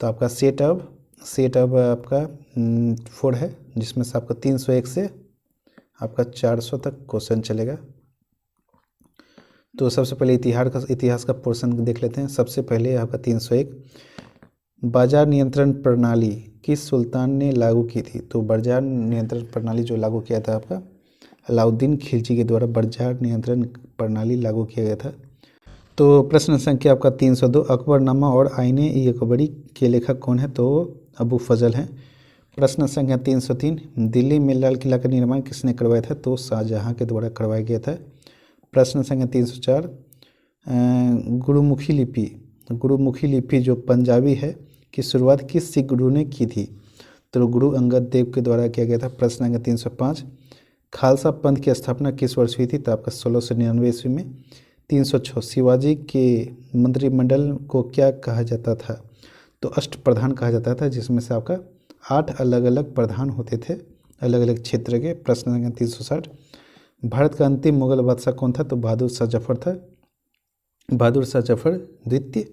तो आपका सेट अब आपका 4 है, जिसमें से आपका 301 से आपका 400 तक क्वेश्चन चलेगा। तो सबसे पहले इतिहास का पोर्शन देख लेते हैं। सबसे पहले आपका 301, बाजार नियंत्रण प्रणाली किस सुल्तान ने लागू की थी? तो बाजार नियंत्रण प्रणाली जो लागू किया था आपका अलाउद्दीन खिलजी के द्वारा बाजार नियंत्रण प्रणाली लागू किया गया था। तो प्रश्न संख्या आपका 302, अकबरनामा और आईने ई अकबरी के लेखक कौन है? तो अबू फजल हैं। प्रश्न संख्या 303, दिल्ली में लाल किला का निर्माण किसने करवाया था? तो शाहजहाँ के द्वारा करवाया गया था। प्रश्न संख्या 304, गुरुमुखी लिपि जो पंजाबी है की शुरुआत किस सिख गुरु ने की थी? तो गुरु अंगद देव के द्वारा किया गया था। प्रश्न संख्या 305, खालसा पंथ की स्थापना किस वर्ष हुई थी? तो आपका 1699 ईस्वी में। 306, शिवाजी के मंत्रिमंडल को क्या कहा जाता था? तो अष्टप्रधान कहा जाता था, जिसमें से आपका 8 अलग अलग प्रधान होते थे अलग अलग क्षेत्र के। प्रश्न संख्या 360, भारत का अंतिम मुगल बादशाह कौन था? तो बहादुर शाह जफर था, बहादुर शाह जफर द्वितीय।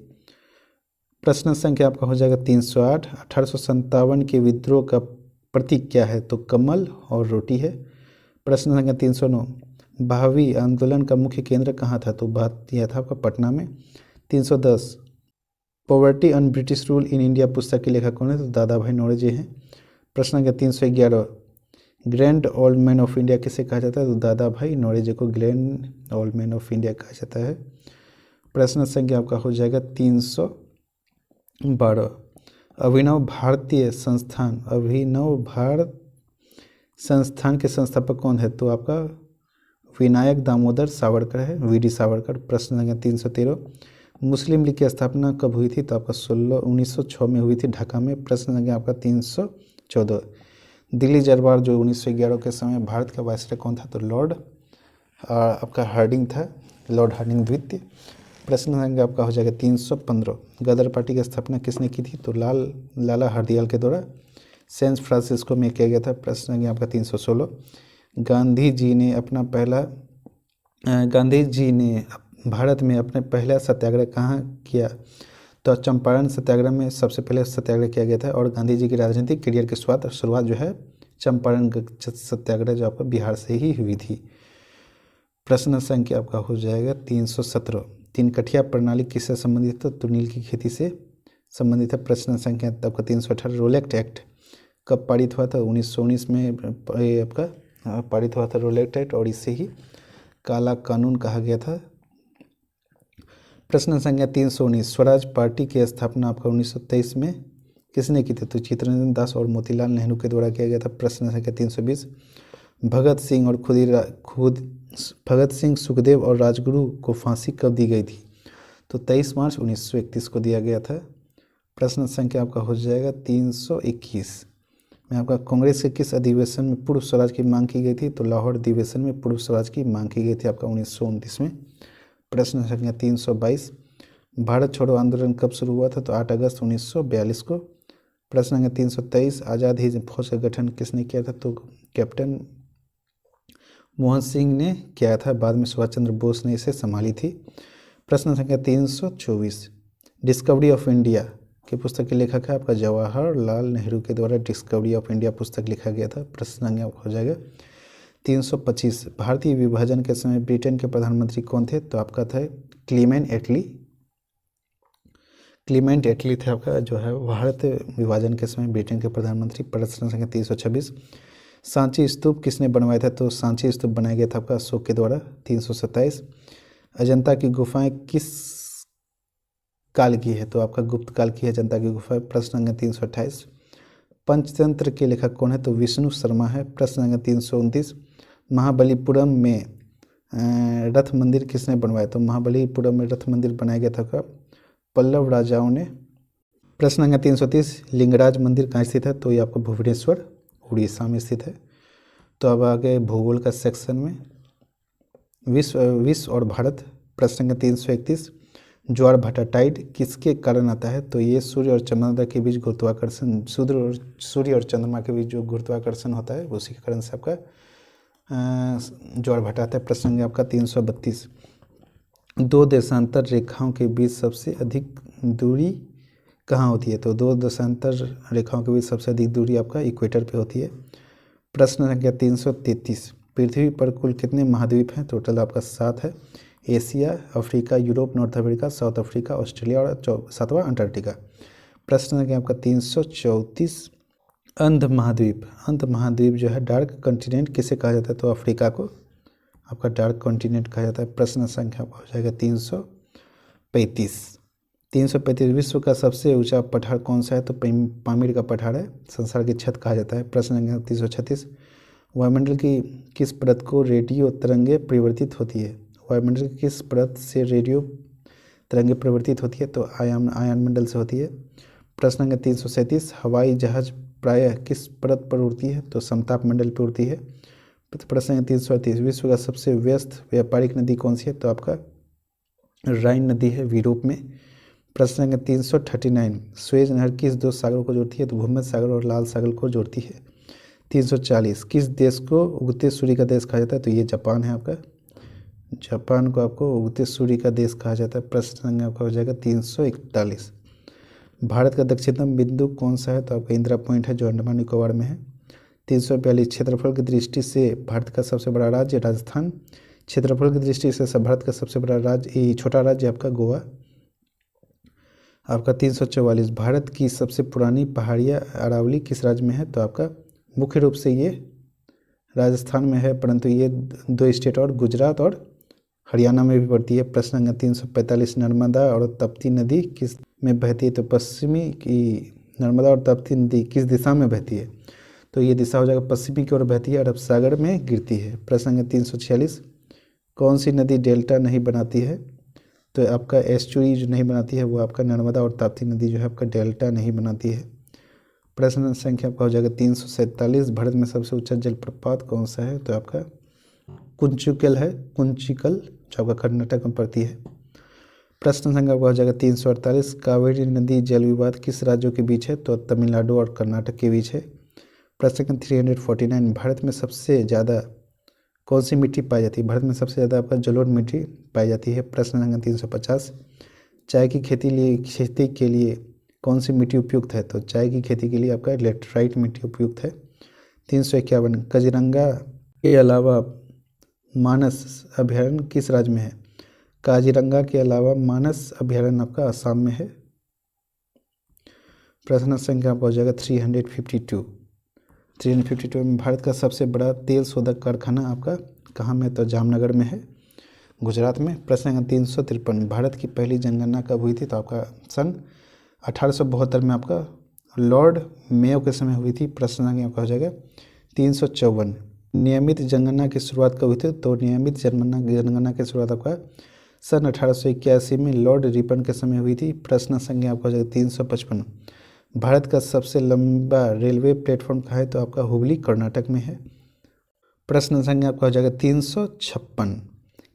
प्रश्न संख्या आपका हो जाएगा 308, 1857 के विद्रोह का प्रतीक क्या है? तो कमल और रोटी है। प्रश्न संख्या 309, भावी आंदोलन का मुख्य केंद्र कहाँ था? तो बात यह था आपका पटना में। 310, poverty and British rule in India पुस्तक के लेखक कौन है? तो दादा भाई नौरोजी हैं। प्रश्न संख्या 311, grand old man of India किसे कहा जाता है? तो दादा भाई नौरोजी को grand old man of India कहा जाता है। प्रश्न संख्या आपका हो जाएगा 312, अभिनव भारत संस्थान के संस्थापक कौन है? तो आपका विनायक दामोदर सावरकर है, वीडी सावरकर। प्रश्न संख्या 313, मुस्लिम लीग की स्थापना कब हुई थी? तो आपका 1906 में हुई थी, ढाका में। प्रश्न संख्या आपका 314, दिल्ली दरबार जो 1911 के समय भारत का वायसराय कौन था? तो लॉर्ड आपका हार्डिंग था, लॉर्ड हार्डिंग द्वितीय। प्रश्न संख्या आपका हो जाएगा 315, गदर पार्टी की स्थापना किसने की थी? तो लाला हरदयाल के द्वारा सैन फ्रांसिस्को में किया गया था। प्रश्न संख्या आपका 316, गांधी जी ने भारत में अपने पहला सत्याग्रह कहाँ किया? तो चंपारण सत्याग्रह में सबसे पहले सत्याग्रह किया गया था। और गांधी जी की राजनीतिक करियर की शुरुआत जो है चंपारण सत्याग्रह जो आपका बिहार से ही हुई थी। प्रश्न संख्या आपका हो जाएगा 317, तीनकठिया प्रणाली किससे संबंधित है? तो नील की खेती से संबंधित है। प्रश्न संख्या आपका 318, रोलेक्ट एक्ट कब पारित हुआ था? 1919 में आपका पारित हुआ था रोलेक्ट एक्ट, और इसे ही काला कानून कहा गया था। प्रश्न संख्या 319, स्वराज पार्टी की स्थापना आपका 1923 में किसने की थी? तो चित्तरंजन दास और मोतीलाल नेहरू के द्वारा किया गया था। प्रश्न संख्या 320, भगत सिंह, सुखदेव और राजगुरु को फांसी कब दी गई थी? तो 23 मार्च 1931 को दिया गया था। प्रश्न संख्या आपका हो जाएगा 321 में आपका कांग्रेस के किस अधिवेशन में पूर्व स्वराज की मांग की गई थी? तो लाहौर अधिवेशन में पूर्व स्वराज की मांग की गई थी आपका 1929 में। प्रश्न संख्या 322, भारत छोड़ो आंदोलन कब शुरू हुआ था? तो 8 अगस्त 1942 को। प्रश्न संख्या 323, आज़ाद हिंद फौज का गठन किसने किया था? तो कैप्टन मोहन सिंह ने किया था, बाद में सुभाष चंद्र बोस ने इसे संभाली थी। प्रश्न संख्या 324, डिस्कवरी ऑफ इंडिया की पुस्तक के लेखक है आपका जवाहरलाल नेहरू के द्वारा डिस्कवरी ऑफ इंडिया पुस्तक लिखा गया था। प्रश्न संख्या हो जाएगा 325, भारतीय विभाजन के समय ब्रिटेन के प्रधानमंत्री कौन थे? तो आपका था क्लीमेंट एटली थे आपका जो है भारत विभाजन के समय ब्रिटेन के प्रधानमंत्री। प्रश्न संख्या 326, सांची स्तूप किसने बनवाया था? तो सांची स्तूप बनाया गया था आपका अशोक के द्वारा। 327, अजंता की गुफाएं किस काल की है? तो आपका गुप्त काल की है अजंता की गुफाएं। प्रश्न संख्या 328, पंचतंत्र के लेखक कौन है? तो विष्णु शर्मा है। प्रश्न संख्या 329, महाबलीपुरम में रथ मंदिर किसने बनवाया? तो महाबलीपुरम में रथ मंदिर बनाया गया था पल्लव राजाओं ने। प्रश्न संख्या 330, लिंगराज मंदिर कहाँ स्थित है? तो ये आपका भुवनेश्वर उड़ीसा में स्थित है। तो अब आगे भूगोल का सेक्शन में विश्व और भारत। प्रश्न संख्या 331, ज्वार भाटा टाइड किसके कारण आता है? तो ये सूर्य और चंद्रमा के बीच गुरुत्वाकर्षण, सूर्य और चंद्रमा के बीच जो गुरुत्वाकर्षण होता है उसी के कारण से आपका ज्वार भाटा आता है। प्रश्न संख्या आपका 332, दो देशांतर रेखाओं के बीच सबसे अधिक दूरी कहाँ होती है? तो दो दशांतर रेखाओं के बीच सबसे अधिक दूरी आपका इक्वेटर पे होती है। प्रश्न संख्या 333, पृथ्वी पर कुल कितने महाद्वीप हैं? टोटल आपका 7 है। Asia, Africa, Europe, north Africa, south Africa, Australia और 7वां अंटार्कटिका। प्रश्न संख्या आपका 334, अंध महाद्वीप। अंध महाद्वीप जो है डार्क कॉन्टिनेंट किसे कहा जाता है? तो अफ्रीका को आपका डार्क कॉन्टिनेंट कहा जाता है। प्रश्न संख्या आपका हो जाएगा 335। 335, विश्व का सबसे ऊंचा पठार कौन सा है? तो पामीर का पठार है, संसार की छत कहा जाता है। प्रश्न संख्या 336, वायुमंडल की किस परत को रेडियो तरंगे परिवर्तित होती है? वायुमंडल की किस परत से रेडियो तरंगे परिवर्तित होती है? तो आयन मंडल से होती है। प्रश्न संख्या 337, हवाई जहाज प्रायः किस परत पर उड़ती है? तो समताप मंडल पर उड़ती है। प्रश्न संख्या 338, विश्व का सबसे व्यस्त व्यापारिक नदी कौन सी है? तो आपका राइन नदी है यूरोप में। प्रश्न संख्या 339, सुएज नहर किस दो सागरों को जोड़ती है? तो भूमध्य सागर और लाल सागर को जोड़ती है। 340, किस देश को उगते सूर्य का देश कहा जाता है? तो ये जापान है आपका। जापान को आपको उगते सूर्य का देश कहा जाता है। प्रश्न संख्या आपका हो जाएगा 341, भारत का दक्षिणतम बिंदु कौन सा है? तो आपका इंदिरा पॉइंट है जो अंडमान निकोबार में है। 342, क्षेत्रफल की दृष्टि से भारत का सबसे बड़ा राज्य राजस्थान। क्षेत्रफल की दृष्टि से भारत का सबसे बड़ा राज्य छोटा राज्य आपका गोवा। आपका 344, भारत की सबसे पुरानी पहाड़ियाँ अरावली किस राज्य में है? तो आपका मुख्य रूप से ये राजस्थान में है, परंतु ये दो स्टेट और गुजरात और हरियाणा में भी पड़ती है। प्रश्न संख्या 345, नर्मदा और तप्ती नदी किस में बहती है? तो पश्चिमी की नर्मदा और तप्ती नदी किस दिशा में बहती है? तो ये दिशा हो जाएगा पश्चिमी की ओर बहती है, अरब सागर में गिरती है। प्रश्न संख्या 346, कौन सी नदी डेल्टा नहीं बनाती है? तो आपका एस्चुरी जो नहीं बनाती है वो आपका नर्मदा और ताप्ती नदी जो है आपका डेल्टा नहीं बनाती है। प्रश्न संख्या आपका हो जाएगा 347, भारत में सबसे ऊंचा जलप्रपात कौन सा है? तो आपका कुंचिकल है, कुंचिकल जो आपका कर्नाटक में पड़ती है। प्रश्न संख्या आपका हो जाएगा 348, कावेरी नदी जल विवाद किस राज्यों के बीच है? तो तमिलनाडु और कर्नाटक के बीच है। प्रश्न संख्या 349, भारत में सबसे ज़्यादा कौन सी मिट्टी पाई जाती है? भारत में सबसे ज़्यादा आपका जलोढ़ मिट्टी पाई जाती है। प्रश्न संख्या 350, चाय की खेती के लिए कौन सी मिट्टी उपयुक्त है? तो चाय की खेती के लिए आपका लेटराइट मिट्टी उपयुक्त है। 351, काजीरंगा के अलावा मानस अभयारण्य किस राज्य में है? काजीरंगा के अलावा मानस अभयारण्य आपका असम में है। प्रश्न संख्या आपका हो जाएगा 352। 352 में भारत का सबसे बड़ा तेल शोधक कारखाना आपका कहाँ में? तो जामनगर में है, गुजरात में। प्रश्न संख्या 353, भारत की पहली जनगणना कब हुई थी? तो आपका सन 1872 में आपका लॉर्ड मेयो के समय हुई थी। प्रश्न संख्या आपका हो जाएगा 354, नियमित जनगणना की शुरुआत कब हुई थी? तो नियमित जनगणना की शुरुआत आपका सन 1881 में लॉर्ड रिपन के समय हुई थी। प्रश्न संख्या आपका हो जाएगा 355, भारत का सबसे लंबा रेलवे प्लेटफॉर्म कहाँ है? तो आपका हुबली कर्नाटक में है। प्रश्न संख्या आपका हो जाएगा 356,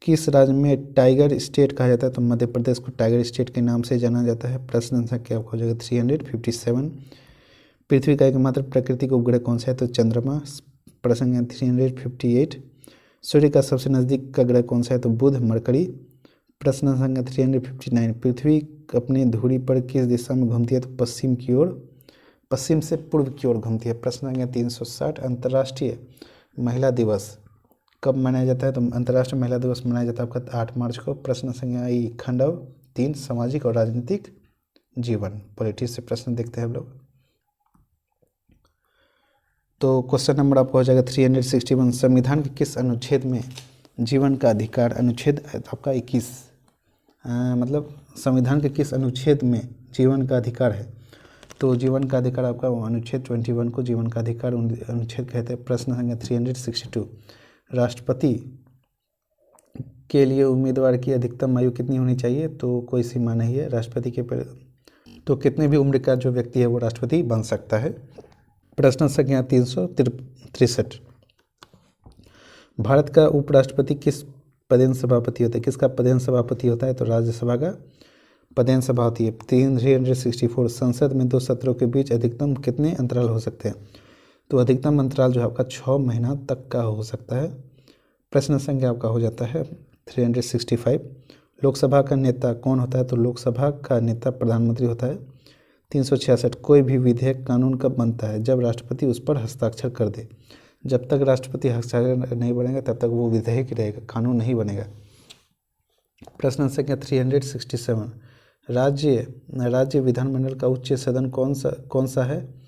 किस राज्य में टाइगर स्टेट कहा जाता है? तो मध्य प्रदेश को टाइगर स्टेट के नाम से जाना जाता है। प्रश्न संख्या आपका हो जाएगा 357, पृथ्वी का एकमात्र प्राकृतिक उपग्रह कौन सा है? तो चंद्रमा। प्रश्न संख्या 358, सूर्य का सबसे नज़दीक का ग्रह कौन सा है? तो बुध, मरकरी। प्रश्न संख्या 359, पृथ्वी अपनी धुरी पर किस दिशा में घूमती है? तो पश्चिम की ओर, पश्चिम से पूर्व की ओर घूमती है। प्रश्न संख्या 360, अंतर्राष्ट्रीय महिला दिवस कब मनाया जाता है? तो अंतर्राष्ट्रीय महिला दिवस मनाया जाता है आपका 8 मार्च को। प्रश्न संख्या खंड 3, सामाजिक और राजनीतिक जीवन, पॉलिटिक्स से प्रश्न देखते हैं हम लोग। तो क्वेश्चन नंबर आपका हो जाएगा 361, संविधान के किस अनुच्छेद में जीवन का अधिकार? अनुच्छेद आपका 21, मतलब संविधान के किस अनुच्छेद में जीवन का अधिकार है? तो जीवन का अधिकार आपका अनुच्छेद 21 को जीवन का अधिकार अनुच्छेद कहते हैं। प्रश्न संख्या 362, राष्ट्रपति के लिए उम्मीदवार की अधिकतम आयु कितनी होनी चाहिए? तो कोई सीमा नहीं है, राष्ट्रपति के तो कितने भी उम्र का जो व्यक्ति है वो राष्ट्रपति बन सकता है। प्रश्न संख्या 363, भारत का उपराष्ट्रपति किस पदेन सभापति होता है? किसका पदेन सभापति होता है? तो राज्यसभा का पदेन सभा होती है। 364, संसद में 2 सत्रों के बीच अधिकतम कितने अंतराल हो सकते हैं? तो अधिकतम अंतराल जो है आपका 6 महीना तक का हो सकता है। प्रश्न संख्या आपका हो जाता है 365, लोकसभा का नेता कौन होता है? तो लोकसभा का नेता प्रधानमंत्री होता है। 366 कोई भी विधेयक कानून कब बनता है? जब राष्ट्रपति उस पर हस्ताक्षर कर दे। जब तक राष्ट्रपति हस्ताक्षर नहीं बनेगा तब तक वो विधेयक रहेगा, कानून नहीं बनेगा। प्रश्न संख्या 367 राज्य विधानमंडल का उच्च सदन कौन सा है?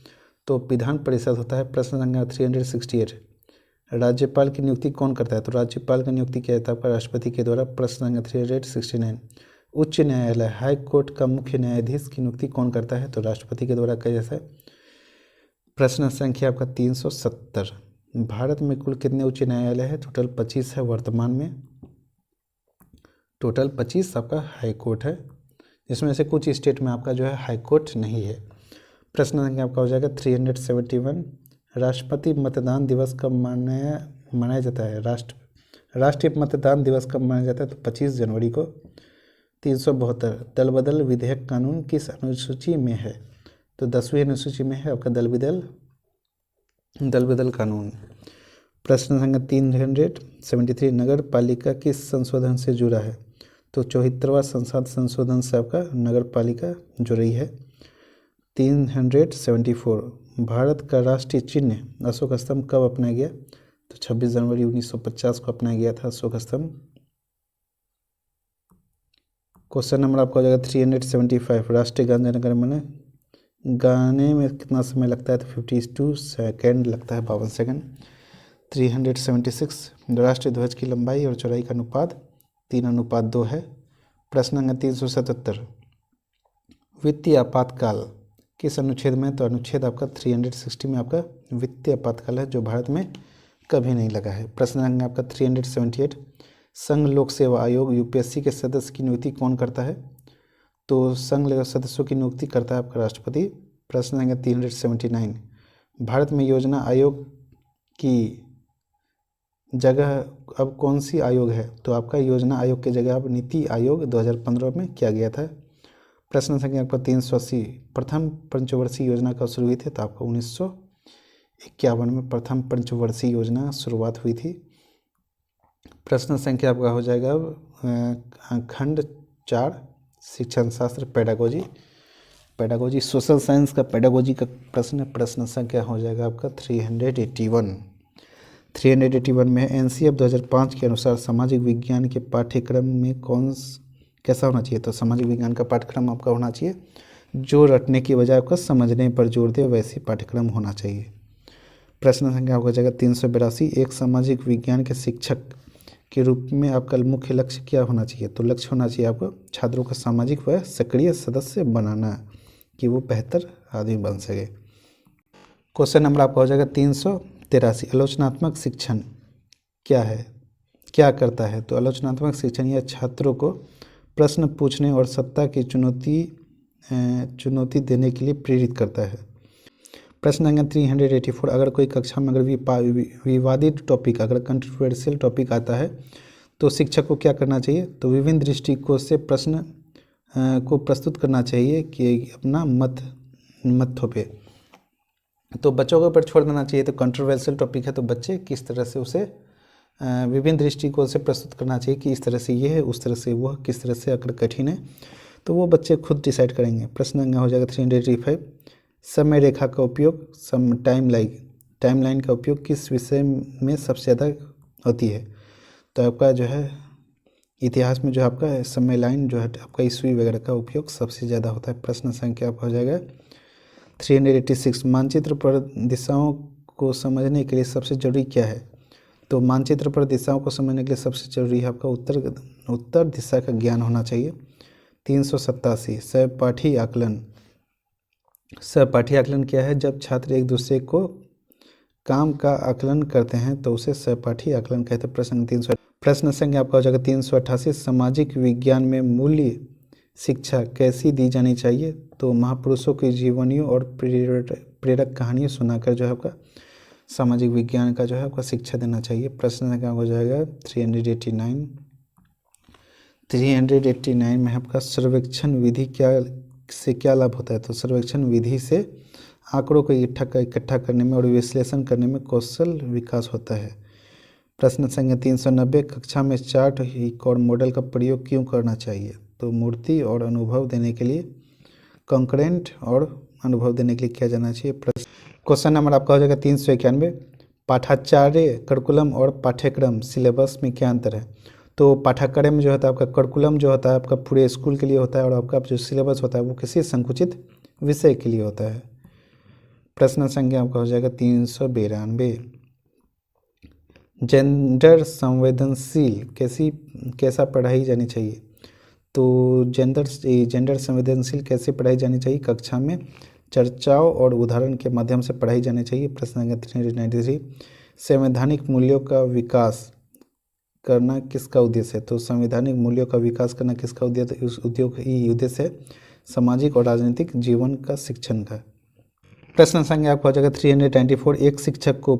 तो विधान परिषद होता है। प्रश्न संख्या 368 राज्यपाल की नियुक्ति कौन करता है? तो राज्यपाल की नियुक्ति किया जाता है राष्ट्रपति के द्वारा। प्रश्न संख्या 369 उच्च न्यायालय हाई कोर्ट का मुख्य न्यायाधीश की नियुक्ति कौन करता है? तो राष्ट्रपति के द्वारा किया जाता है। प्रश्न संख्या आपका 370 भारत में कुल कितने उच्च न्यायालय है? टोटल 25 है वर्तमान में। टोटल 25 आपका हाई कोर्ट है, जिसमें से कुछ स्टेट में आपका जो है हाई कोर्ट नहीं है। प्रश्न संख्या आपका हो जाएगा 371 राष्ट्रपति मतदान दिवस कब मनाया जाता है? राष्ट्रीय मतदान दिवस कब मनाया जाता है? तो 25 जनवरी को। 372 दल बदल विधेयक कानून किस अनुसूची में है? तो 10वीं अनुसूची में है आपका दल बदल कानून। प्रश्न संख्या 373 नगर पालिका किस संशोधन से जुड़ा है? तो 74वां संशोधन से आपका नगर पालिका जुड़ी है। 374 भारत का राष्ट्रीय चिन्ह अशोक स्तंभ कब अपनाया गया? तो 26 जनवरी 1950 को अपनाया गया था अशोक स्तंभ। क्वेश्चन नंबर आपका हो जाएगा 375 राष्ट्रीय गान जन गण मन गाने में कितना समय लगता है? तो 52 सेकेंड लगता है, 52 सेकेंड। 376 राष्ट्रीय ध्वज की लंबाई और चौड़ाई का अनुपात 3:2 है। प्रश्न नंबर 377 वित्तीय आपातकाल किस अनुच्छेद में? तो अनुच्छेद आपका 360 में आपका वित्तीय आपातकाल है, जो भारत में कभी नहीं लगा है। प्रश्न नंबर आपका 378 संघ लोक सेवा आयोग यूपीएससी के सदस्य की नियुक्ति कौन करता है? तो संघ सदस्यों की नियुक्ति करता है आपका राष्ट्रपति। प्रश्न नंबर 379 भारत में योजना आयोग की जगह अब कौन सी आयोग है? तो आपका योजना आयोग की जगह अब नीति आयोग 2015 में किया गया था। प्रश्न संख्या आपका 380 प्रथम पंचवर्षीय योजना कब शुरू हुई थी? तो आपका 1951 में प्रथम पंचवर्षीय योजना शुरुआत हुई थी। प्रश्न संख्या आपका हो जाएगा अब खंड 4 शिक्षण शास्त्र पेडागोजी सोशल साइंस का पेडागोजी का प्रश्न संख्या हो जाएगा आपका 381 में एनसीएफ 2005 के अनुसार सामाजिक विज्ञान के पाठ्यक्रम में कैसा होना चाहिए? तो सामाजिक विज्ञान का पाठ्यक्रम आपका होना चाहिए जो रटने की बजाय आपका समझने पर जोर दे, वैसी पाठ्यक्रम होना चाहिए। प्रश्न संख्या आपका हो जाएगा 382 एक सामाजिक विज्ञान के शिक्षक के रूप में आपका मुख्य लक्ष्य क्या होना चाहिए? तो लक्ष्य होना चाहिए आपको छात्रों का सामाजिक व सक्रिय सदस्य बनाना, कि वो बेहतर आदमी बन सके। क्वेश्चन नंबर आपका हो जाएगा 383 आलोचनात्मक शिक्षण क्या करता है? तो आलोचनात्मक शिक्षण यह छात्रों को प्रश्न पूछने और सत्ता की चुनौती देने के लिए प्रेरित करता है। प्रश्न नंबर 384 अगर कोई कक्षा में विवादित टॉपिक अगर कंट्रोवर्शियल टॉपिक आता है तो शिक्षक को क्या करना चाहिए? तो विभिन्न दृष्टिकोण से प्रश्न को प्रस्तुत करना चाहिए कि अपना मत थोपे। तो बच्चों के ऊपर छोड़ देना चाहिए। तो कंट्रोवर्शियल टॉपिक है तो बच्चे किस तरह से उसे विभिन्न दृष्टिकोण से प्रस्तुत करना चाहिए कि इस तरह से ये है, उस तरह से वह, किस तरह से अगर कठिन है तो वो बच्चे खुद डिसाइड करेंगे। प्रश्न नंबर हो जाएगा 385 समय रेखा का उपयोग टाइमलाइन का उपयोग किस विषय में सबसे ज़्यादा होती है? तो आपका जो है इतिहास में जो आपका समय लाइन जो है आपका ईस्वी वगैरह का उपयोग सबसे ज़्यादा होता है। प्रश्न संख्या आपका हो जाएगा 386 मानचित्र पर दिशाओं को समझने के लिए सबसे जरूरी क्या है? तो मानचित्र पर दिशाओं को समझने के लिए सबसे जरूरी है आपका उत्तर दिशा का ज्ञान होना चाहिए। 387 सहपाठी आकलन क्या है? जब छात्र एक दूसरे को काम का आकलन करते हैं तो उसे सहपाठी आकलन कहते हैं। प्रश्न संख्या आपका हो जाएगा 388 सामाजिक विज्ञान में मूल्य शिक्षा कैसी दी जानी चाहिए? तो महापुरुषों की जीवनियों और प्रेरक कहानियाँ सुनाकर जो है आपका सामाजिक विज्ञान का जो है आपका शिक्षा देना चाहिए। प्रश्न संख्या हो जाएगा 389 में आपका सर्वेक्षण विधि क्या लाभ होता है? तो सर्वेक्षण विधि से आंकड़ों को इकट्ठा करने में और विश्लेषण करने में कौशल विकास होता है। प्रश्न संख्या 390 कक्षा में चार्ट और मॉडल का प्रयोग क्यों करना चाहिए? तो मूर्ति और अनुभव देने के लिए कॉन्करेंट और अनुभव देने के लिए किया जाना चाहिए। क्वेश्चन नंबर आपका हो जाएगा 391। पाठाचार्य, करिकुलम और पाठ्यक्रम सिलेबस में क्या अंतर है? तो पाठ्यक्रम जो होता है आपका, करिकुलम जो होता है आपका पूरे स्कूल के लिए होता है, और आपका जो सिलेबस होता है वो किसी संकुचित विषय के लिए होता है। प्रश्न संख्या आपका हो जाएगा 392। जेंडर संवेदनशील कैसा पढ़ाई जानी चाहिए? तो जेंडर संवेदनशील कैसे पढ़ाई जानी चाहिए? कक्षा में चर्चाओं और उदाहरण के माध्यम से पढ़ाई जानी चाहिए। प्रश्न संख्या 393। संवैधानिक मूल्यों का विकास करना किसका उद्देश्य है? तो संवैधानिक मूल्यों का विकास करना किसका उद्देश्य है? सामाजिक और राजनीतिक जीवन का शिक्षण का। प्रश्न संख्या आपका हो जाएगा 394। एक शिक्षक को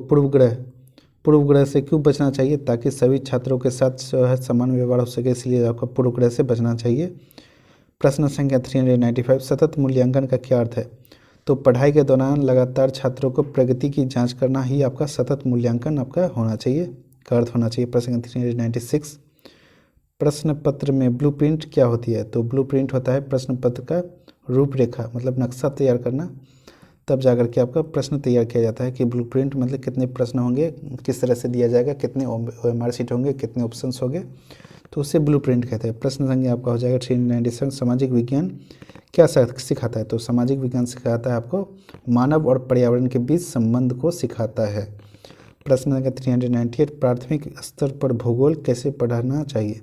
पूर्वग्रह से क्यों बचना चाहिए? ताकि सभी छात्रों के साथ समान व्यवहार हो सके, इसलिए आपको पूर्वग्रह से बचना चाहिए। प्रश्न संख्या 395। सतत मूल्यांकन का क्या अर्थ है? तो पढ़ाई के दौरान लगातार छात्रों को प्रगति की जांच करना ही आपका सतत मूल्यांकन आपका होना चाहिए, का अर्थ होना चाहिए। प्रश्न 396। प्रश्न पत्र में ब्लूप्रिंट क्या होती है? तो ब्लूप्रिंट होता है प्रश्न पत्र का रूपरेखा, मतलब नक्शा तैयार करना, तब जाकर के आपका प्रश्न तैयार किया जाता है। कि ब्लूप्रिंट मतलब कितने प्रश्न होंगे, किस तरह से दिया जाएगा, कितने OMR शीट होंगे, कितने ऑप्शंस होंगे, तो उसे ब्लूप्रिंट कहते हैं। प्रश्न संख्या आपका हो जाएगा 397। सामाजिक विज्ञान क्या सिखाता है? तो सामाजिक विज्ञान सिखाता है आपको मानव और पर्यावरण के बीच संबंध को सिखाता है। प्रश्न संख्या 398। प्राथमिक स्तर पर भूगोल कैसे पढ़ाना चाहिए?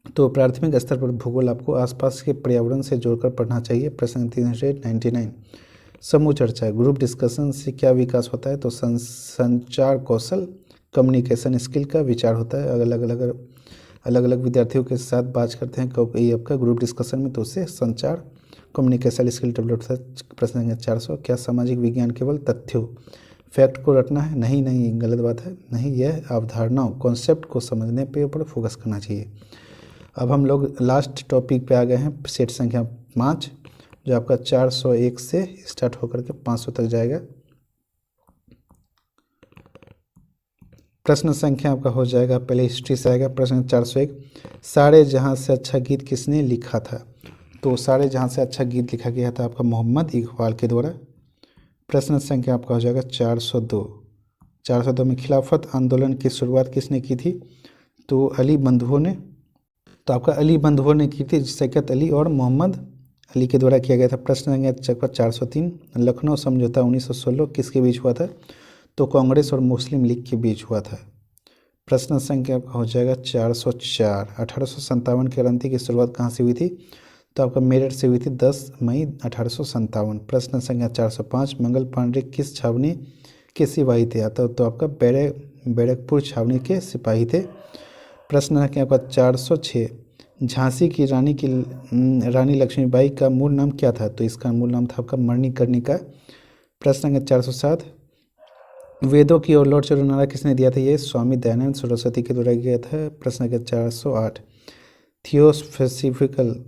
तो प्राथमिक स्तर पर भूगोल आपको आसपास के पर्यावरण से जोड़कर पढ़ना चाहिए। प्रश्न 399। समूह चर्चा, ग्रुप डिस्कशन से क्या विकास होता है? तो संचार कौशल, कम्युनिकेशन स्किल का विचार होता है। अलग अलग विद्यार्थियों के साथ बात करते हैं ये आपका ग्रुप डिस्कशन में, तो उससे संचार कम्युनिकेशन स्किल डेवलप होता है। प्रश्न संख्या 400। क्या सामाजिक विज्ञान केवल तथ्यों फैक्ट को रटना है? नहीं, गलत बात है। नहीं, यह अवधारणाओं कॉन्सेप्ट को समझने पे ऊपर फोकस करना चाहिए। अब हम लोग लास्ट टॉपिक पे आ गए हैं, सेट संख्या 5, जो आपका 401 से स्टार्ट होकर के 500 तक जाएगा। प्रश्न संख्या आपका हो जाएगा, पहले हिस्ट्री से आएगा। प्रश्न 401। सारे जहां से अच्छा गीत किसने लिखा था? तो सारे जहां से अच्छा गीत लिखा गया था आपका मोहम्मद इकबाल के द्वारा। प्रश्न संख्या आपका हो जाएगा 402। 402 में खिलाफत आंदोलन की शुरुआत किसने की थी? तो अली बंधुओं ने। तो आपका अली बंधुओं ने की थी, शौकत अली और मोहम्मद अली के द्वारा किया गया था। प्रश्न संख्या 403। लखनऊ समझौता 1916 किसके बीच हुआ था? तो कांग्रेस और मुस्लिम लीग के बीच हुआ था। प्रश्न संख्या आपका हो जाएगा 404। 1857 की क्रांति की शुरुआत कहाँ से हुई थी? तो आपका मेरठ से हुई थी 10 मई 1857। प्रश्न संख्या 405। मंगल पांडे किस छावनी के सिपाही थे? तो आपका बैरकपुर छावनी के सिपाही थे। प्रश्न संख्या आपका 406। झांसी की रानी लक्ष्मीबाई का मूल नाम क्या था? तो इसका मूल नाम था आपका मणिकर्णिका। प्रश्न संख्या 407। वेदों की ओर लौट चलो नारा किसने दिया था? ये स्वामी दयानंद सरस्वती के द्वारा किया था। प्रश्न संख्या 408।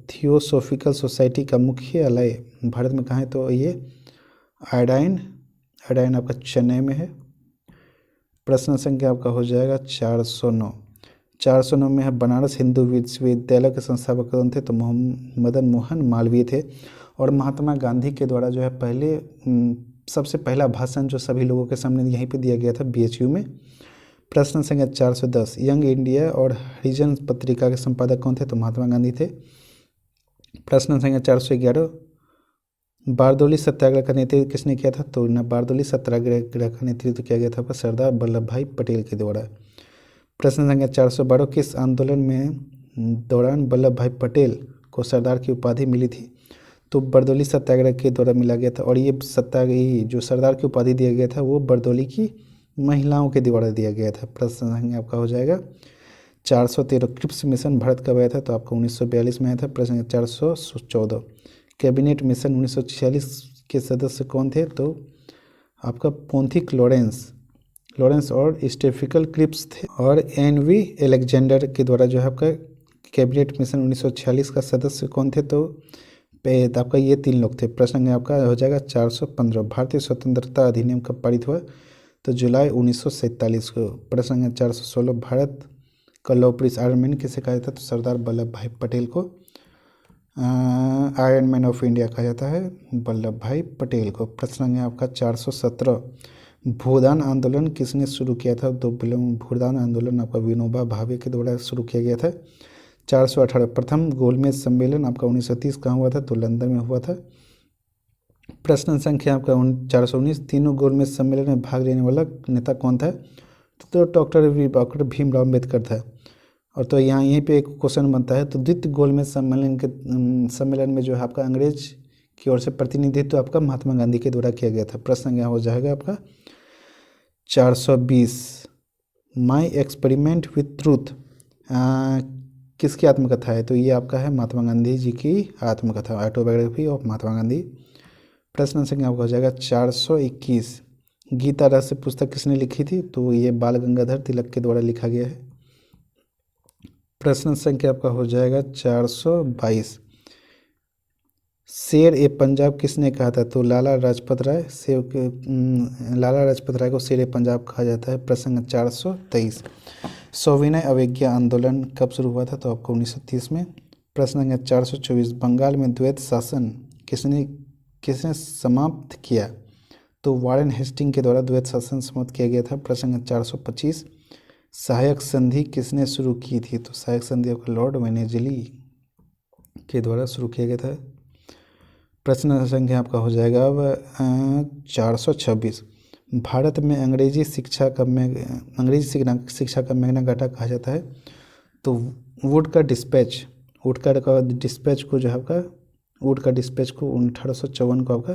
थियोसोफिकल सोसाइटी का मुख्यालय भारत में कहाँ है? तो ये आयोडाइन आपका चेन्नई में है। प्रश्न संख्या आपका हो जाएगा 409। 409 में है बनारस हिंदू विश्वविद्यालय के संस्थापक कौन थे? तो मदन मोहन मालवीय थे। और महात्मा गांधी के द्वारा जो है पहले सबसे पहला भाषण जो सभी लोगों के सामने यहीं पे दिया गया था, BHU में। प्रश्न संख्या 410। यंग इंडिया और हरिजन पत्रिका के संपादक कौन थे? तो महात्मा गांधी थे। प्रश्न संख्या 411। बारदोली सत्याग्रह का नेतृत्व किसने किया था? तो बारदोली सत्याग्रह का नेतृत्व किया गया था सरदार वल्लभ भाई पटेल के द्वारा। प्रश्न संख्या 412। किस आंदोलन में दौरान वल्लभ भाई पटेल को सरदार की उपाधि मिली थी? तो बरदौली सत्याग्रह के द्वारा मिला गया था। और ये सत्याग्रही जो सरदार की उपाधि दिया गया था वो बरदौली की महिलाओं के द्वारा दिया गया था। प्रश्न संख्या आपका हो जाएगा 413। क्रिप्स मिशन भारत कब आया था? तो आपका 1942 में आया था। प्रश्न 414। कैबिनेट मिशन 1946 के सदस्य कौन थे? तो आपका पोंथिक लॉरेंस और स्टेफिकल क्रिप्स थे। और NV एलेक्जेंडर के द्वारा जो है आपका कैबिनेट मिशन 1946 का सदस्य कौन थे? तो आपका ये 3 लोग थे। प्रश्न आपका हो जाएगा 415। भारतीय स्वतंत्रता अधिनियम कब पारित हुआ? तो जुलाई 1947 को। प्रश्न 416। भारत का लौह पुरुष आयरन मैन किसे कहा जाता है? तो सरदार वल्लभ भाई पटेल को आयरन मैन ऑफ इंडिया कहा जाता है वल्लभ भाई पटेल को। प्रश्न है आपका 417, भूदान आंदोलन किसने शुरू किया था? तो भूदान आंदोलन आपका विनोबा भावे के द्वारा शुरू किया गया था। 418, प्रथम गोलमेज सम्मेलन आपका 1930 कहाँ हुआ था? तो लंदन में हुआ था। प्रश्न संख्या आपका 419, तीनों गोलमेज सम्मेलन में भाग लेने वाला नेता कौन था? तो डॉक्टर भीमराव अम्बेडकर था। और तो यहाँ यहीं पे एक क्वेश्चन बनता है, तो द्वितीय गोलमेज सम्मेलन में जो है आपका अंग्रेज की ओर से प्रतिनिधित्व तो आपका महात्मा गांधी के द्वारा किया गया था। प्रश्न क्या हो जाएगा आपका 420, माई एक्सपेरिमेंट विथ ट्रूथ किसकी आत्मकथा है? तो ये आपका है महात्मा गांधी जी की आत्मकथा, ऑटोबायोग्राफी ऑफ महात्मा गांधी। प्रश्न संख्या आपका हो जाएगा 421, गीता रहस्य पुस्तक किसने लिखी थी? तो ये बाल गंगाधर तिलक के द्वारा लिखा गया है। प्रश्न संख्या आपका हो जाएगा 422, शेर ए पंजाब किसने कहा था? तो लाला लाजपत राय को शेर ए पंजाब कहा जाता है। प्रसंग 423, सविनय अवज्ञा आंदोलन कब शुरू हुआ था? तो आपको 1930 में। प्रश्न 424, बंगाल में द्वैत शासन किसने किसने समाप्त किया? तो वारेन हेस्टिंग के द्वारा द्वैत शासन समाप्त किया गया था। प्रसंग 425, सहायक संधि किसने शुरू की थी? तो सहायक संधि आपका लॉर्ड वेनेजली के द्वारा शुरू किया गया था। प्रश्न संख्या आपका हो जाएगा अब 426, भारत में अंग्रेजी शिक्षा का मैग्ना कार्टा कहा जाता है। तो वुड का डिस्पैच को जो है आपका वुड का डिस्पैच को 1854 को आपका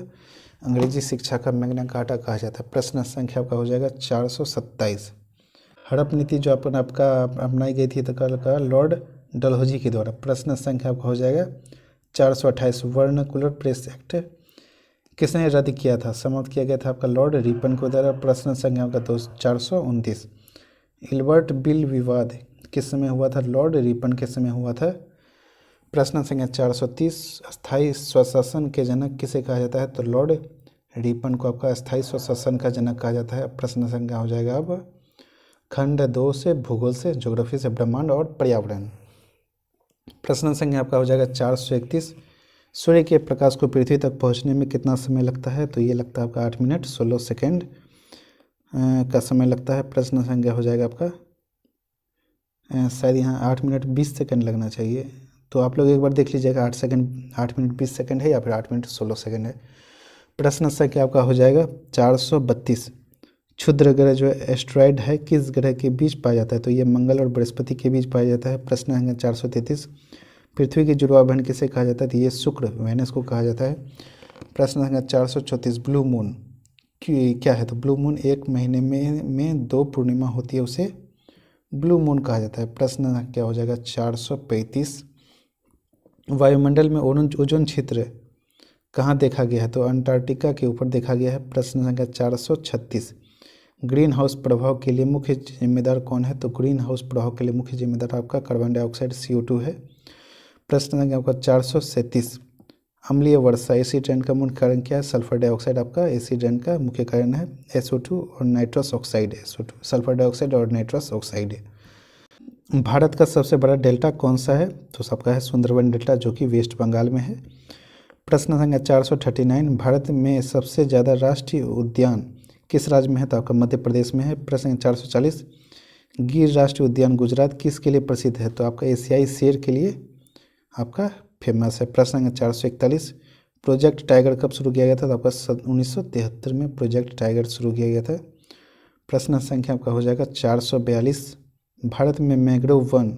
अंग्रेजी शिक्षा का मैग्ना कार्टा कहा जाता है। प्रश्न संख्या आपका हो जाएगा 427, हड़प नीति जो आपका अपनाई गई थी तो कल का लॉर्ड डलहौजी के द्वारा। प्रश्न संख्या आपका हो जाएगा 428, वर्नाकुलर प्रेस एक्ट किसने रद्द किया था? समाप्त किया गया था आपका लॉर्ड रिपन के द्वारा। प्रश्न संख्या आपका 429, इल्बर्ट बिल विवाद किस समय हुआ था? लॉर्ड रिपन के समय हुआ था। प्रश्न संख्या 430, अस्थायी स्वशासन के जनक किसे कहा जाता है? तो लॉर्ड रिपन को आपका अस्थायी स्वशासन का जनक कहा जाता है। प्रश्न संख्या हो जाएगा अब खंड 2 से भूगोल से, ज्योग्राफी से ब्रह्मांड और पर्यावरण। प्रश्न संख्या आपका हो जाएगा 431, सूर्य के प्रकाश को पृथ्वी तक पहुंचने में कितना समय लगता है? तो ये लगता है आपका 8 मिनट 16 सेकेंड का समय लगता है। प्रश्न संख्या हो जाएगा आपका शायद यहाँ 8 मिनट 20 सेकेंड लगना चाहिए, तो आप लोग एक बार देख लीजिएगा 8 मिनट 20 सेकेंड है या फिर 8 मिनट 16 सेकेंड है। प्रश्न संख्या आपका हो जाएगा 432, क्षुद्र ग्रह जो एस्ट्रॉयड है किस ग्रह के बीच पाया जाता है? तो ये मंगल और बृहस्पति के बीच पाया जाता है। प्रश्न है 433, पृथ्वी की जुड़वा बहन किसे कहा जाता है? तो ये शुक्र वेनस को कहा जाता है। प्रश्न है 434, ब्लू मून क्या है? तो ब्लू मून एक महीने में 2 पूर्णिमा होती है, उसे ब्लू मून कहा जाता है। प्रश्न क्या हो जाएगा 435, वायुमंडल में ओजोन क्षेत्र कहाँ देखा गया है? तो अंटार्कटिका के ऊपर देखा गया है। प्रश्न संख्या 436, ग्रीन हाउस प्रभाव के लिए मुख्य जिम्मेदार कौन है? तो ग्रीन हाउस प्रभाव के लिए मुख्य जिम्मेदार आपका कार्बन डाइऑक्साइड CO2 है। प्रश्न संख्या आपका 437, अम्लीय वर्षा एसिड रेन का मुख्य कारण क्या है? सल्फर डाइऑक्साइड आपका एसिड रेन का मुख्य कारण है। SO2 और nitrous oxide, SO2 sulphur dioxide और नाइट्रस ऑक्साइड है। भारत का सबसे बड़ा डेल्टा कौन सा है? तो सबका है सुंदरबन डेल्टा जो कि वेस्ट बंगाल में है। प्रश्न संख्या 439, भारत में सबसे ज़्यादा राष्ट्रीय उद्यान किस राज्य में है? तो आपका मध्य प्रदेश में है। प्रश्न 440, गिर राष्ट्रीय उद्यान गुजरात किसके लिए प्रसिद्ध है? तो आपका एशियाई शेर के लिए आपका फेमस है। प्रश्न 441, प्रोजेक्ट टाइगर कब शुरू किया गया था? तो आपका 1973 में प्रोजेक्ट टाइगर शुरू किया गया था। प्रश्न संख्या आपका हो जाएगा 442, भारत में मैंग्रोव वन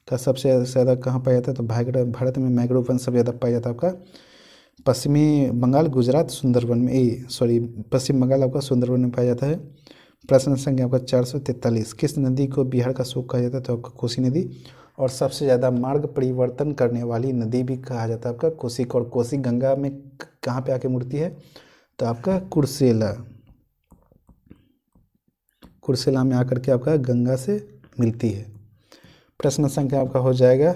का सबसे ज़्यादा कहाँ पाया जाता है? तो भारत में मैंग्रोव वन सबसे ज़्यादा पाया जाता है आपका पश्चिमी बंगाल गुजरात सुंदरबन में पश्चिम बंगाल आपका सुंदरबन में पाया जाता है। प्रश्न संख्या आपका 443, किस नदी को बिहार का शोक कहा जाता है? तो आपका कोसी नदी। और सबसे ज़्यादा मार्ग परिवर्तन करने वाली नदी भी कहा जाता है आपका कोसी। और कोसी गंगा में कहाँ पे आके मुड़ती है? तो आपका कुर्सेला में आकर के आपका गंगा से मिलती है। प्रश्न संख्या आपका हो जाएगा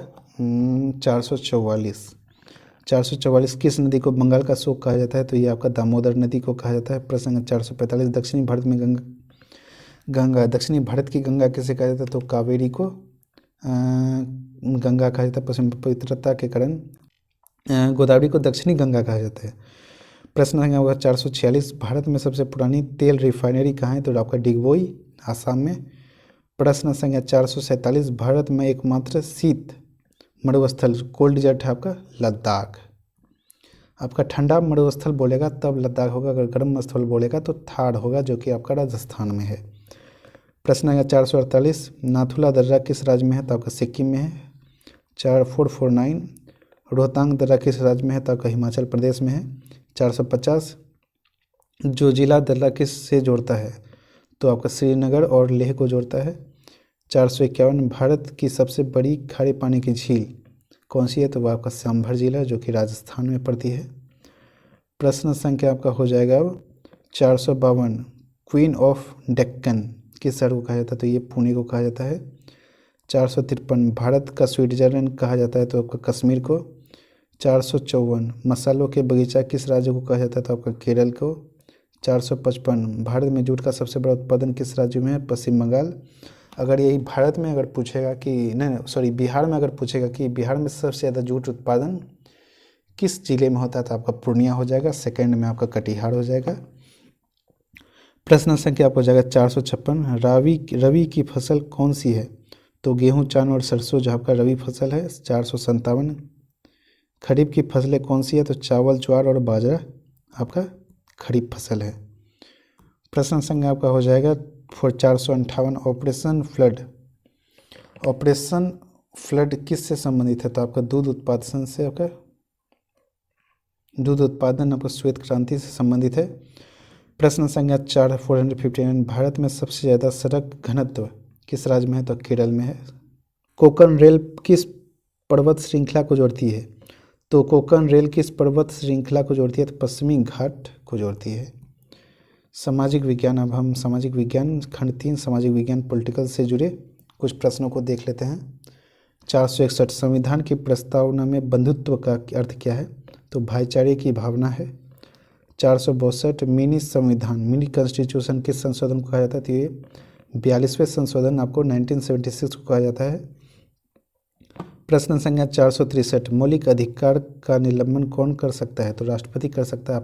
444, किस नदी को बंगाल का शोक कहा जाता है? तो ये आपका दामोदर नदी को कहा जाता है। प्रश्न 445, दक्षिणी भारत में दक्षिणी भारत की गंगा किसे कहा जाता है? तो कावेरी को गंगा कहा जाता है, पश्चिम पवित्रता के कारण गोदावरी को दक्षिणी गंगा कहा जाता है। प्रश्न संख्या होगा 446, भारत में सबसे पुरानी तेल रिफाइनरी कहाँ है? तो आपका डिगबोई, आसाम में। प्रश्न संख्या 447, भारत में एकमात्र शीत मरुस्थल कोल्ड डेजर्ट है आपका लद्दाख। आपका ठंडा मरुस्थल बोलेगा तब लद्दाख होगा, अगर गर्म स्थल बोलेगा तो थार होगा, जो कि आपका राजस्थान में है। प्रश्न है 448, नाथुला दर्रा किस राज्य में है? तो आपका सिक्किम में है। 449, रोहतांग दर्रा किस राज्य में है? तो आपका हिमाचल प्रदेश में है। 450, जोजिला दर्रा किस से जोड़ता है? तो आपका श्रीनगर और लेह को जोड़ता है। 451, भारत की सबसे बड़ी खारे पानी की झील कौन सी है? तो वह आपका सांभर झील है, जो कि राजस्थान में पड़ती है। प्रश्न संख्या आपका हो जाएगा अब 452, क्वीन ऑफ डेक्कन किस शहर को कहा जाता है? तो ये पुणे को कहा जाता है। 453, भारत का स्विट्जरलैंड कहा जाता है? तो आपका कश्मीर को। 454, मसालों के बगीचा किस राज्य को कहा जाता है? तो आपका केरल को। 455, भारत में जूट का सबसे बड़ा उत्पादन किस राज्य में है? पश्चिम बंगाल। अगर यही भारत में अगर पूछेगा कि नहीं सॉरी बिहार में अगर पूछेगा कि बिहार में सबसे ज़्यादा जूट उत्पादन किस जिले में होता है? तो आपका पूर्णिया हो जाएगा। सेकंड में आपका कटिहार हो जाएगा। प्रश्न संख्या आपको हो जाएगा 456, रवि की फसल कौन सी है? तो गेहूँ, चावल और सरसों जो आपका रवि फसल है। 457, खरीफ की फसलें कौन सी है? तो चावल, ज्वार और बाजरा आपका खरीफ फसल है। प्रश्न संख्या आपका हो जाएगा 458, ऑपरेशन फ्लड किस से संबंधित है? तो आपका दूध उत्पादन से, आपका दूध उत्पादन आपका श्वेत क्रांति से संबंधित है। प्रश्न संख्या 459, भारत में सबसे ज़्यादा सड़क घनत्व किस राज्य में है? तो केरल में है। कोंकण रेल किस पर्वत श्रृंखला को जोड़ती है? तो कोंकण रेल किस पर्वत श्रृंखला को जोड़ती है? तो पश्चिमी घाट को जोड़ती है। सामाजिक विज्ञान, अब हम सामाजिक विज्ञान खंड 3 सामाजिक विज्ञान पॉलिटिकल से जुड़े कुछ प्रश्नों को देख लेते हैं। 461, संविधान की प्रस्तावना में बंधुत्व का अर्थ क्या है? तो भाईचारे की भावना है। 462, मिनी संविधान, मिनी कॉन्स्टिट्यूशन किस संशोधन को कहा जाता है? तो ये 42वें संशोधन आपको 1976 को कहा जाता है। प्रश्न संख्या 463, मौलिक अधिकार का निलंबन कौन कर सकता है? तो राष्ट्रपति कर सकता है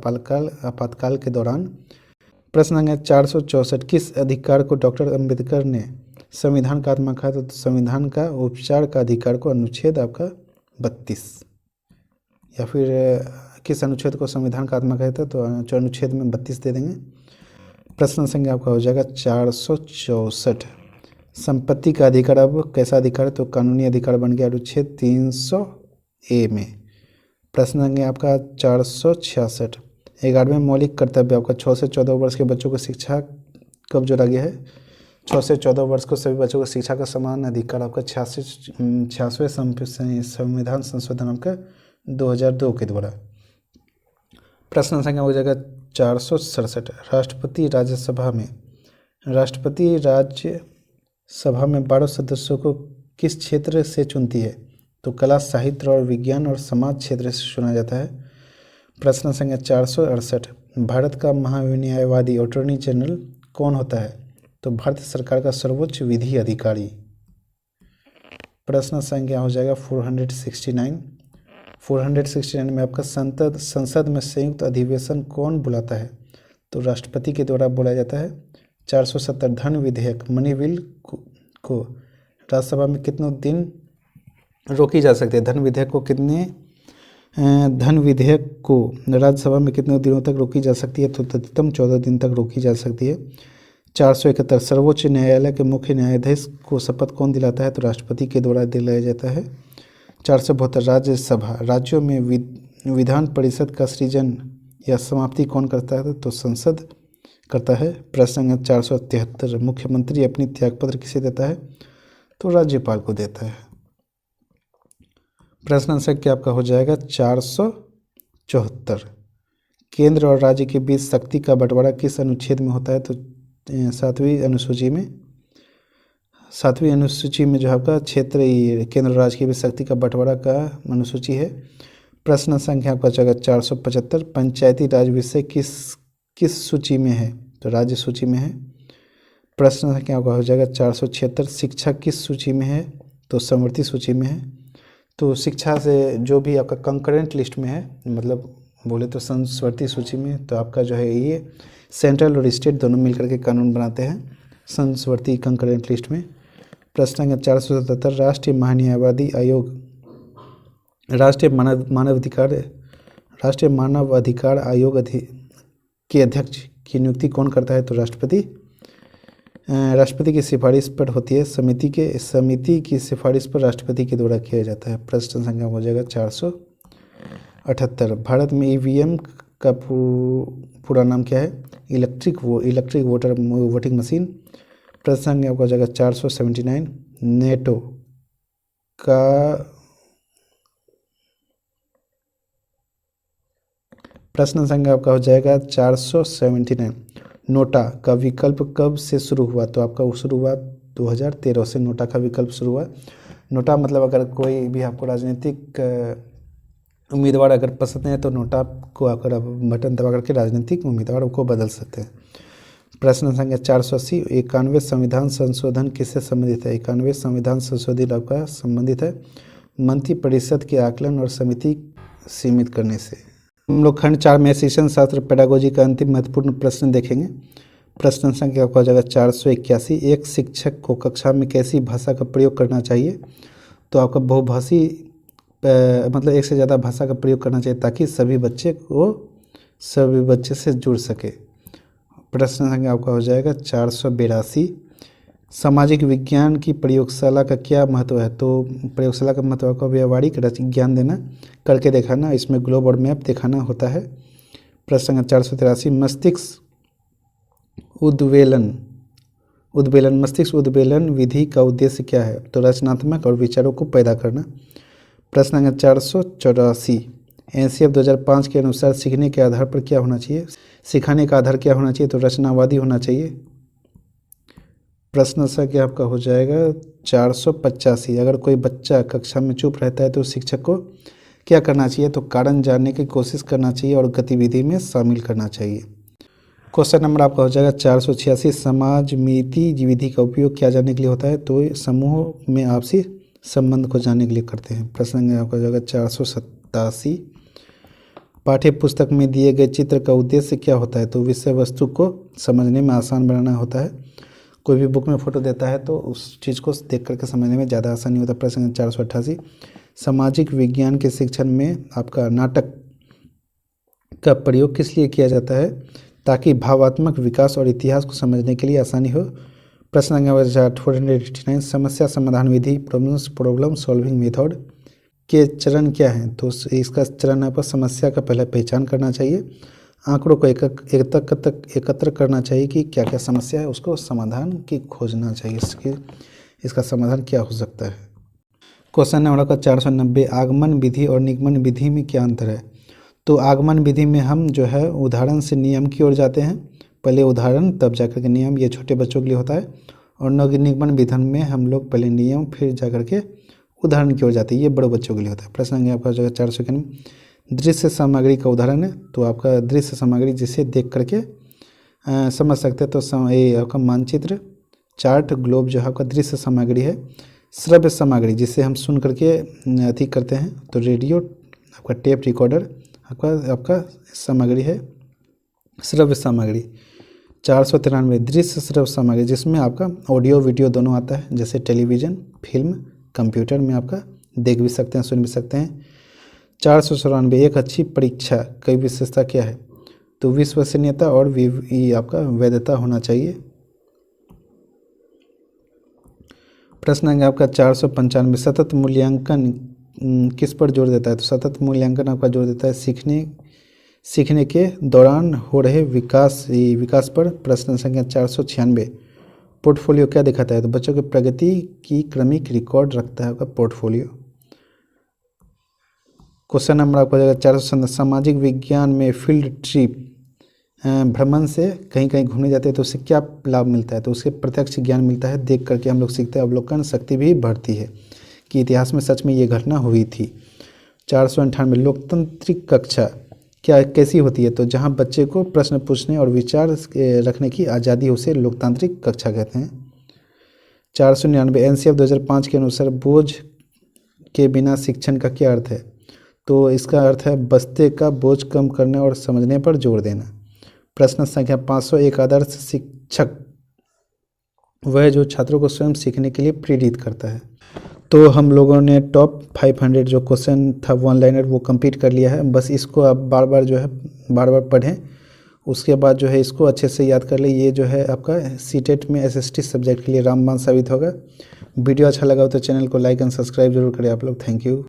आपातकाल के दौरान। प्रश्न संख्या 464, किस अधिकार को डॉक्टर अंबेडकर ने संविधान का आत्मा कहा? तो संविधान का उपचार का अधिकार को अनुच्छेद आपका 32, या फिर किस अनुच्छेद को संविधान का आत्मा कहते हैं? तो अनुच्छेद में 32 दे देंगे। प्रश्न संख्या आपका हो जाएगा 464, संपत्ति का अधिकार अब कैसा अधिकार है? तो कानूनी अधिकार बन गया अनुच्छेद 300A में। प्रश्न संख्या आपका 466, 11वें मौलिक कर्तव्य आपका 6 से 14 वर्ष के बच्चों को शिक्षा कब जोड़ा गया है? 6 से 14 वर्ष को सभी बच्चों को शिक्षा का समान अधिकार आपका 86वें संविधान संशोधन आपका 2002 के द्वारा। प्रश्न संख्या हो जाएगा 467, राष्ट्रपति राज्यसभा में 12 सदस्यों को किस क्षेत्र से चुनती है? तो कला, साहित्य और विज्ञान और समाज क्षेत्र से चुना जाता है। प्रश्न संख्या 468, भारत का महान्यायवादी अटॉर्नी जनरल कौन होता है? तो भारत सरकार का सर्वोच्च विधि अधिकारी। प्रश्न संख्या हो जाएगा 469 में आपका संसद में संयुक्त अधिवेशन कौन बुलाता है? तो राष्ट्रपति के द्वारा बुलाया जाता है। 470, धन विधेयक मनी बिल को राज्यसभा में कितने दिन रोकी जा सकती है? धन विधेयक को राज्यसभा में कितने दिनों तक रोकी जा सकती है? तो अधिकतम 14 दिन तक रोकी जा सकती है। 471, सर्वोच्च न्यायालय के मुख्य न्यायाधीश को शपथ कौन दिलाता है? तो राष्ट्रपति के द्वारा दिलाया जाता है। 472, राज्यसभा, राज्यों में विधान परिषद का सृजन या समाप्ति कौन करता है? तो संसद करता है। प्रश्न 473, मुख्यमंत्री अपनी त्यागपत्र किसे देता है? तो राज्यपाल को देता है। प्रश्न संख्या आपका हो जाएगा 474, केंद्र और राज्य के बीच शक्ति का बंटवारा किस अनुच्छेद में होता है? तो 7वीं अनुसूची में जो आपका क्षेत्र केंद्र और राज्य के बीच शक्ति का बंटवारा का अनुसूची है। प्रश्न संख्या आपका जगह 475, पंचायती राज विषय किस सूची में है? तो राज्य सूची में है। प्रश्न संख्या आपका हो जाएगा 476, शिक्षा किस सूची में है? तो समवर्ती सूची में है। तो शिक्षा से जो भी आपका कंकरेंट लिस्ट में है, मतलब बोले तो संस्वर्ती सूची में, तो आपका जो है ये सेंट्रल और स्टेट दोनों मिलकर के कानून बनाते हैं संस्वर्ती कंकरेंट लिस्ट में। प्रश्न नंबर 477, राष्ट्रीय मानवाधिकार आयोग के अध्यक्ष की नियुक्ति कौन करता है? तो राष्ट्रपति की सिफारिश पर होती है। समिति की सिफारिश पर राष्ट्रपति के द्वारा किया जाता है। प्रश्न संख्या हो जाएगा 478। भारत में ईवीएम का पूरा नाम क्या है? Electric voting machine. प्रश्न संख्या हो जाएगा 479। नेटो का प्रश्न संख्या आपका हो जाएगा 479। नोटा का विकल्प कब से शुरू हुआ? तो आपका शुरू हुआ 2013 से नोटा का विकल्प शुरू हुआ। नोटा मतलब अगर कोई भी आपको राजनीतिक उम्मीदवार अगर पसंद है तो नोटा को अगर आप बटन दबा करके राजनीतिक उम्मीदवार को बदल सकते हैं। प्रश्न संख्या 480, 91 संविधान संशोधन किससे संबंधित है? 91 संविधान संशोधन आपका संबंधित है मंत्रिपरिषद के आकलन और समिति सीमित करने से। हम लोग खंड 4 में शिक्षण शास्त्र पेडागोजी का अंतिम महत्वपूर्ण प्रश्न देखेंगे। प्रश्न संख्या आपका हो जाएगा 481, एक शिक्षक को कक्षा में कैसी भाषा का प्रयोग करना चाहिए? तो आपका बहुभाषी मतलब एक से ज़्यादा भाषा का प्रयोग करना चाहिए ताकि सभी बच्चे से जुड़ सके। प्रश्न संख्या आपका हो जाएगा 482, सामाजिक विज्ञान की प्रयोगशाला का क्या महत्व है? तो प्रयोगशाला का महत्व आपका व्यवहारिक ज्ञान देना, करके दिखाना, इसमें ग्लोब और मैप दिखाना होता है। प्रश्न संख्या 483, मस्तिष्क उद्वेलन विधि का उद्देश्य क्या है? तो रचनात्मक और विचारों को पैदा करना। प्रश्न संख्या 484, एनसीएफ 2005 के अनुसार सीखने के आधार पर क्या होना चाहिए? सिखाने का आधार क्या होना चाहिए? तो रचनावादी होना चाहिए। प्रश्न संख्या आपका हो जाएगा 485, अगर कोई बच्चा कक्षा में चुप रहता है तो शिक्षक को क्या करना चाहिए? तो कारण जानने की कोशिश करना चाहिए और गतिविधि में शामिल करना चाहिए। क्वेश्चन नंबर आपका हो जाएगा 486, समाज मीति विधि का उपयोग क्या जानने के लिए होता है? तो समूह में आपसी संबंध को जानने के लिए करते हैं। प्रश्न आपका हो जाएगा 487, पाठ्य पुस्तक में दिए गए चित्र का उद्देश्य क्या होता है? तो विषय वस्तु को समझने में आसान बनाना होता है। कोई भी बुक में फ़ोटो देता है तो उस चीज़ को देख करके समझने में ज़्यादा आसानी होता है। प्रश्न 488, सामाजिक विज्ञान के शिक्षण में आपका नाटक का प्रयोग किस लिए किया जाता है? ताकि भावात्मक विकास और इतिहास को समझने के लिए आसानी हो। प्रश्न नंबर 489, समस्या समाधान विधि प्रॉब्लम सॉल्विंग मेथड के चरण क्या हैं? तो इसका चरण आपको समस्या का पहले पहचान करना चाहिए, आंकड़ों को एकत्र करना चाहिए कि क्या क्या समस्या है, उसको समाधान की खोजना चाहिए, इसका समाधान क्या हो सकता है। क्वेश्चन नंबर का 490, आगमन विधि और निगमन विधि में क्या अंतर है? तो आगमन विधि में हम जो है उदाहरण से नियम की ओर जाते हैं, पहले उदाहरण तब जाकर के नियम, ये छोटे बच्चों के लिए होता है। और निगमन विधि में हम लोग पहले नियम फिर जाकर के उदाहरण की ओर जाते हैं, ये बड़े बच्चों के लिए होता है। प्रश्न आपका जो है 491, दृश्य सामग्री का उदाहरण है? तो आपका दृश्य सामग्री जिसे देख करके समझ सकते हैं, तो ये आपका मानचित्र, चार्ट, ग्लोब जो है आपका दृश्य सामग्री है। श्रव्य सामग्री जिसे हम सुन करके अति करते हैं, तो रेडियो, आपका टेप रिकॉर्डर आपका सामग्री है श्रव्य सामग्री। 493, दृश्य श्रव्य सामग्री जिसमें आपका ऑडियो वीडियो दोनों आता है, जैसे टेलीविज़न, फिल्म, कंप्यूटर में आपका देख भी सकते हैं, सुन भी सकते हैं। 494, एक अच्छी परीक्षा की विशेषता क्या है? तो विश्वसनीयता और आपका वैधता होना चाहिए। प्रश्न है आपका 495, सतत मूल्यांकन किस पर जोर देता है? तो सतत मूल्यांकन आपका जोर देता है सीखने के दौरान हो रहे विकास पर। प्रश्न संख्या 496, पोर्टफोलियो क्या दिखाता है? तो बच्चों की प्रगति की क्रमिक रिकॉर्ड रखता है आपका पोर्टफोलियो। क्वेश्चन नंबर आपका हो जाएगा 400, सामाजिक विज्ञान में फील्ड ट्रिप भ्रमण से कहीं कहीं घूमने जाते हैं तो उससे क्या लाभ मिलता है? तो उससे प्रत्यक्ष ज्ञान मिलता है, देख करके हम लोग सीखते हैं, अवलोकन शक्ति भी बढ़ती है कि इतिहास में सच में ये घटना हुई थी। 498, लोकतांत्रिक कक्षा क्या कैसी होती है? तो जहाँ बच्चे को प्रश्न पूछने और विचार रखने की आज़ादी, उसे लोकतांत्रिक कक्षा कहते हैं। 499, एनसीएफ 2005 के अनुसार बोझ के बिना शिक्षण का क्या अर्थ है? तो इसका अर्थ है बस्ते का बोझ कम करने और समझने पर जोर देना। प्रश्न संख्या 500, एक आदर्श शिक्षक वह जो छात्रों को स्वयं सीखने के लिए प्रेरित करता है। तो हम लोगों ने टॉप 500 जो क्वेश्चन था वन लाइनर वो कंप्लीट कर लिया है। बस इसको आप बार बार पढ़ें, उसके बाद जो है इसको अच्छे से याद कर ले। ये जो है आपका सीटेट में एसएसटी सब्जेक्ट के लिए रामबाण साबित होगा। वीडियो अच्छा लगा हो तो चैनल को लाइक एंड सब्सक्राइब जरूर करें आप लोग। Thank you.